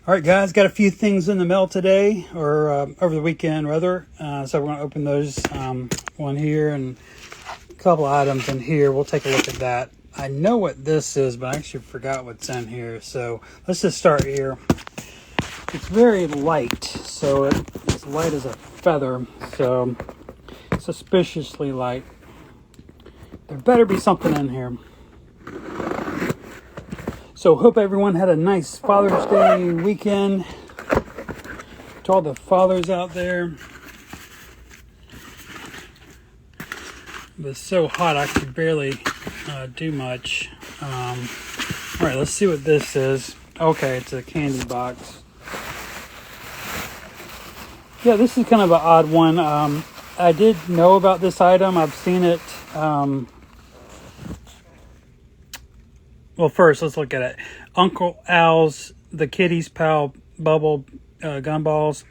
All right, guys, got a few things in the mail today, or over the weekend, rather. So we're going to open those, one here and a couple items in here. We'll take a look at that. I know what this is, but I actually forgot what's in here. So let's just start here. It's very light, so it's light as a feather, so suspiciously light. There better be something in here. So hope everyone had a nice Father's Day weekend. To all the fathers out there. It was so hot I could barely do much. All right, let's see what this is. Okay, it's a candy box. Yeah, this is kind of an odd one. I did know about this item. I've seen it. Well, first, let's look at it. Uncle Al's The Kitty's Pal Bubble Gumballs.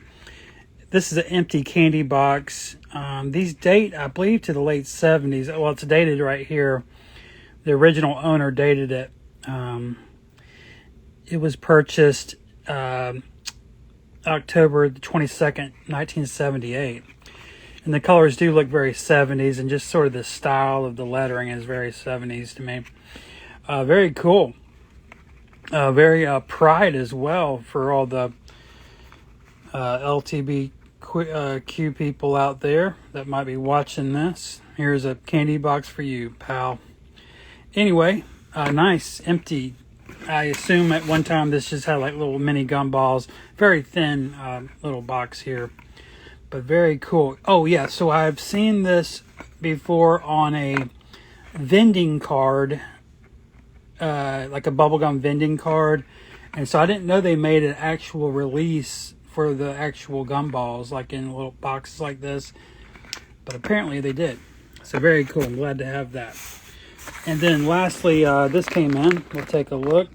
This is an empty candy box. These date, I believe, to the late 70s. Well, it's dated right here. The original owner dated it. It was purchased October the 22nd, 1978. And the colors do look very 70s, and just sort of the style of the lettering is very 70s to me. Very cool. Very pride as well for all the LGBTQ people out there that might be watching this. Here's a candy box for you, pal. Anyway, nice, empty. I assume at one time this just had like little mini gumballs. Very thin little box here, but very cool. Oh yeah, so I've seen this before on a vending card. Like a bubblegum vending card, and so I didn't know they made an actual release for the actual gumballs, like in little boxes like this, but apparently they did. So very cool. I'm glad to have that. And then lastly, this came in. We'll take a look.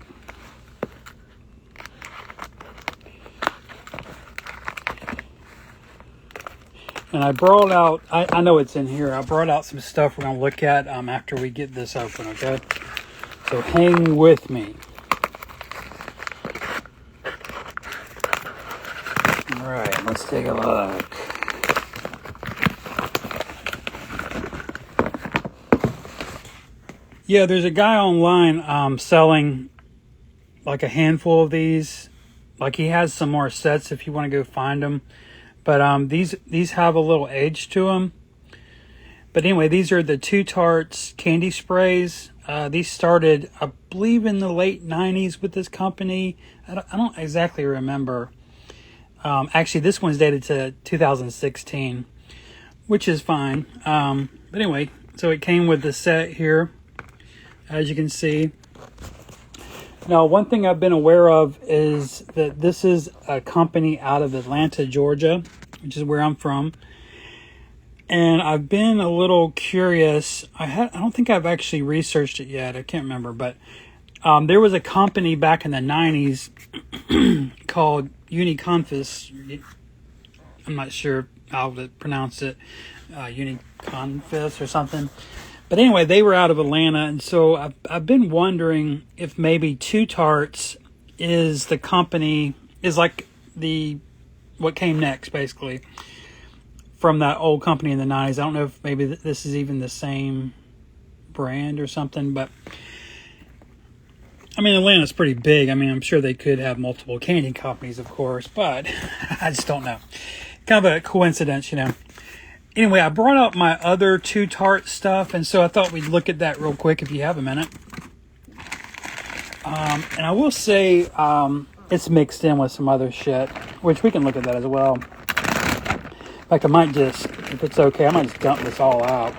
And I brought out, I know it's in here, I brought out some stuff we're going to look at after we get this open, okay? So hang with me. All right, let's take a look. Yeah, there's a guy online selling like a handful of these. Like he has some more sets if you want to go find them. But these have a little edge to them. But anyway, these are the Two Tarts candy sprays. These started, I believe, in the late 90s with this company. I don't exactly remember. Actually, this one's dated to 2016, which is fine. But anyway, so it came with the set here, as you can see. Now, one thing I've been aware of is that this is a company out of Atlanta, Georgia, which is where I'm from. And I've been a little curious. I don't think I've actually researched it yet. I can't remember. But there was a company back in the 90s called Uniconfis. I'm not sure how to pronounce it. Uniconfis or something. But anyway, they were out of Atlanta. And so I've been wondering if maybe Two Tarts is the company, is like what came next, basically, from that old company in the 90s. I don't know if maybe this is even the same brand or something, but I mean, Atlanta's pretty big. I mean, I'm sure they could have multiple candy companies, of course, but I just don't know. Kind of a coincidence, you know. Anyway, I brought up my other Two Tart stuff, and so I thought we'd look at that real quick if you have a minute. And I will say it's mixed in with some other shit, which we can look at that as well. In fact, I might just, if it's okay, I might just dump this all out.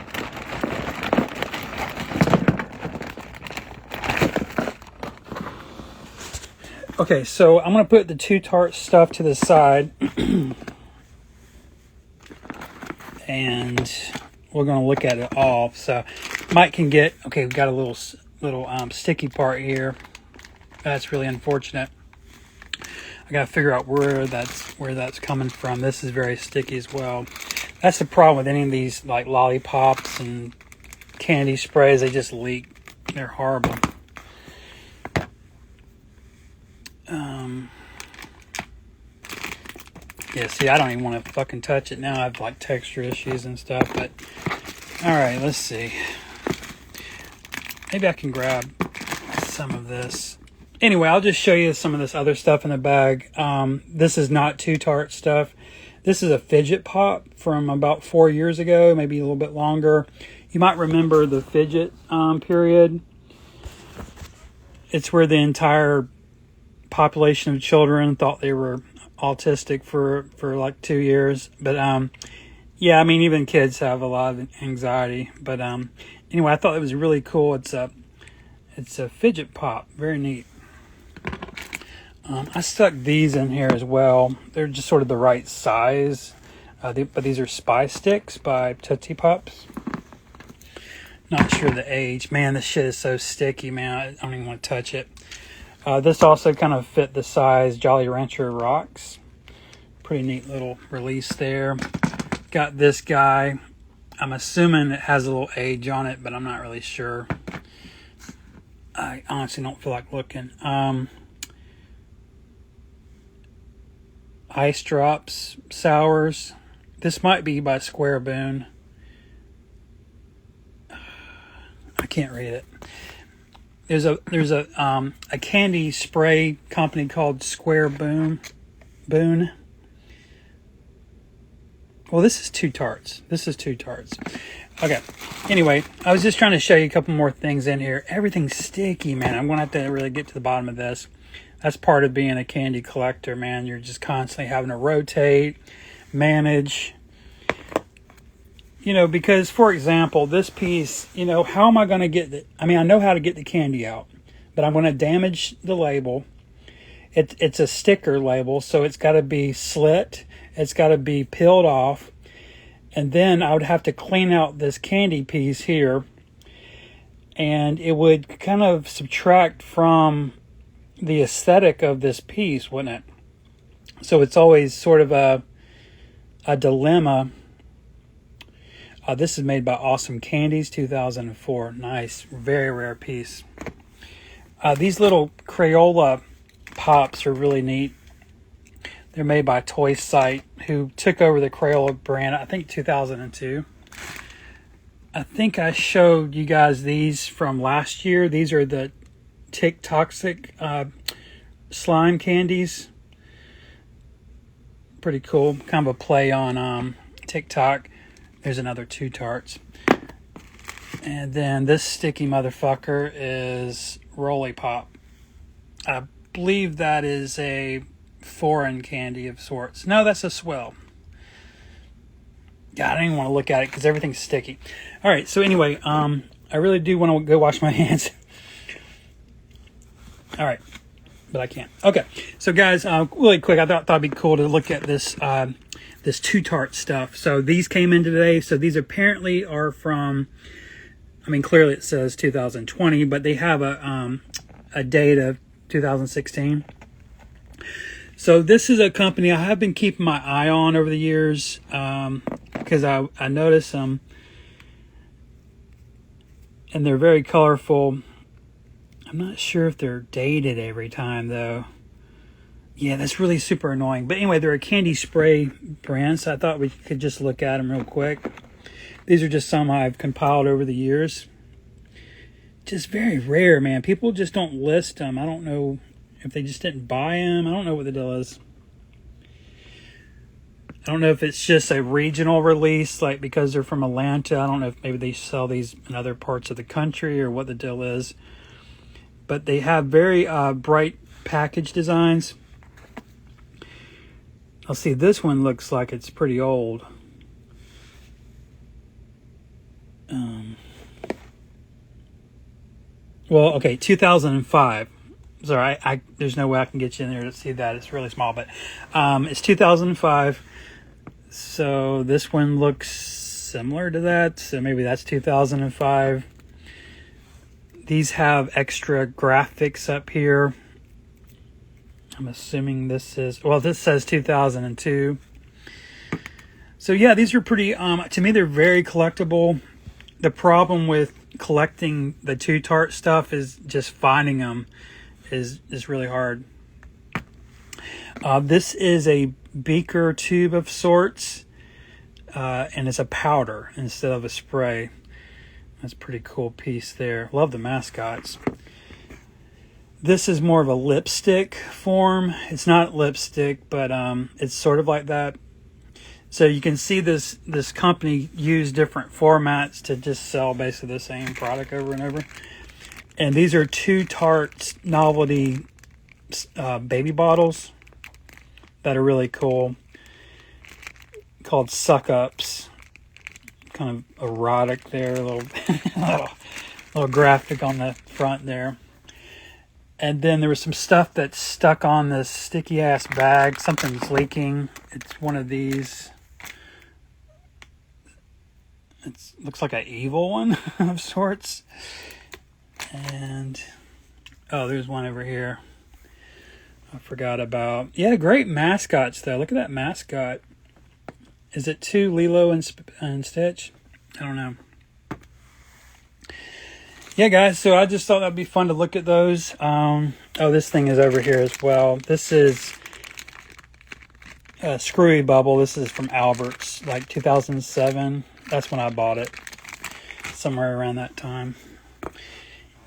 Okay, so I'm going to put the Two Tart stuff to the side. And we're going to look at it all. So Mike can get, okay, we've got a little sticky part here. That's really unfortunate. I got to figure out where that's coming from. This is very sticky as well. That's the problem with any of these like lollipops and candy sprays. They just leak. They're horrible. Yeah, see, I don't even want to fucking touch it now. I have like texture issues and stuff, but all right, let's see. Maybe I can grab some of this. Anyway, I'll just show you some of this other stuff in the bag. This is not Too Tart stuff. This is a fidget pop from about 4 years ago, maybe a little bit longer. You might remember the fidget period. It's where the entire population of children thought they were autistic for like 2 years. But yeah, I mean, even kids have a lot of anxiety. But anyway, I thought it was really cool. It's a fidget pop, very neat. I stuck these in here as well. They're just sort of the right size. But these are Spy Sticks by Tootsie Pops. Not sure the age. Man, this shit is so sticky, man. I don't even want to touch it. This also kind of fit the size Jolly Rancher rocks. Pretty neat little release there. Got this guy. I'm assuming it has a little age on it, but I'm not really sure. I honestly don't feel like looking. Ice Drops Sours. This might be by Square Boon. I can't read it. There's a candy spray company called Square Boon. Well, this is Too Tarts. This is Too Tarts. Okay. Anyway, I was just trying to show you a couple more things in here. Everything's sticky, man. I'm gonna have to really get to the bottom of this. That's part of being a candy collector, man. You're just constantly having to rotate, manage. You know, because, for example, this piece, you know, how am I going to get the... I mean, I know how to get the candy out, but I'm going to damage the label. It's a sticker label, so it's got to be slit. It's got to be peeled off. And then I would have to clean out this candy piece here. And it would kind of subtract from the aesthetic of this piece, wouldn't it? So it's always sort of a dilemma. This is made by Awesome Candies, 2004. Nice, very rare piece. These little Crayola pops are really neat. They're made by Toy Sight, who took over the Crayola brand, I think 2002. I think I showed you guys these from last year. These are the Tick Toxic slime candies. Pretty cool. Kind of a play on TikTok. There's another Too Tarts. And then this sticky motherfucker is Roly Pop. I believe that is a foreign candy of sorts. No, that's a Swell. God, I don't even want to look at it because everything's sticky. All right, so anyway, I really do want to go wash my hands. All right, but I can't. Okay, so guys, really quick, I thought it'd be cool to look at this this Too Tart stuff. So these came in today. So these apparently are from, I mean, clearly it says 2020, but they have a date of 2016. So this is a company I have been keeping my eye on over the years because I noticed them, and they're very colorful. I'm not sure if they're dated every time, though. Yeah, that's really super annoying. But anyway, they're a candy spray brand, so I thought we could just look at them real quick. These are just some I've compiled over the years. Just very rare, man. People just don't list them. I don't know if they just didn't buy them. I don't know what the deal is. I don't know if it's just a regional release, like because they're from Atlanta. I don't know if maybe they sell these in other parts of the country or what the deal is. But they have very bright package designs. I'll see, this one looks like it's pretty old. Well, okay, 2005. Sorry, there's no way I can get you in there to see that. It's really small, but it's 2005. So this one looks similar to that. So maybe that's 2005. These have extra graphics up here. I'm assuming this is, well, this says 2002. So yeah, these are pretty, to me, they're very collectible. The problem with collecting the Too Tart stuff is just finding them is really hard. This is a beaker tube of sorts, and it's a powder instead of a spray. That's a pretty cool piece there. Love the mascots. This is more of a lipstick form. It's not lipstick, but it's sort of like that. So you can see this company use different formats to just sell basically the same product over and over. And these are Two Tarts novelty baby bottles that are really cool, called Suck Ups. Kind of erotic there, a little graphic on the front there. And then there was some stuff that's stuck on this sticky ass bag. Something's leaking. It's one of these. It looks like an evil one of sorts. And oh, there's one over here I forgot about. Yeah, great mascots though. Look at that mascot. Is it two Lilo and Stitch? I don't know. Yeah, guys, so I just thought that'd be fun to look at those. Oh, this thing is over here as well. This is a Screwy Bubble. This is from Albert's, like 2007. That's when I bought it, somewhere around that time.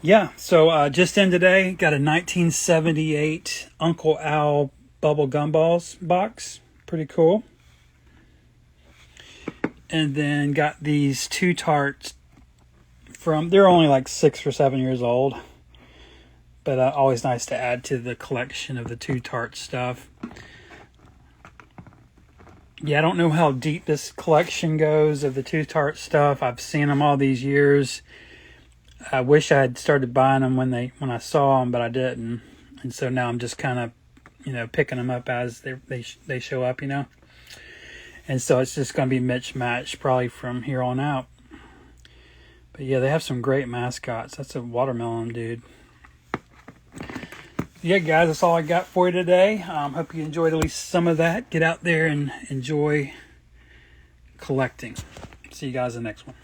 Yeah, so just in today, got a 1978 Uncle Al Bubble Gumballs box. Pretty cool. And then got these Two Tarts they're only like 6 or 7 years old. But always nice to add to the collection of the Two Tarts stuff. Yeah, I don't know how deep this collection goes of the Two Tarts stuff. I've seen them all these years. I wish I had started buying them when I saw them, but I didn't. And so now I'm just kind of, picking them up as they show up, And so it's just going to be mismatched probably from here on out. But yeah, they have some great mascots. That's a watermelon dude. Yeah, guys, that's all I got for you today. Hope you enjoyed at least some of that. Get out there and enjoy collecting. See you guys in the next one.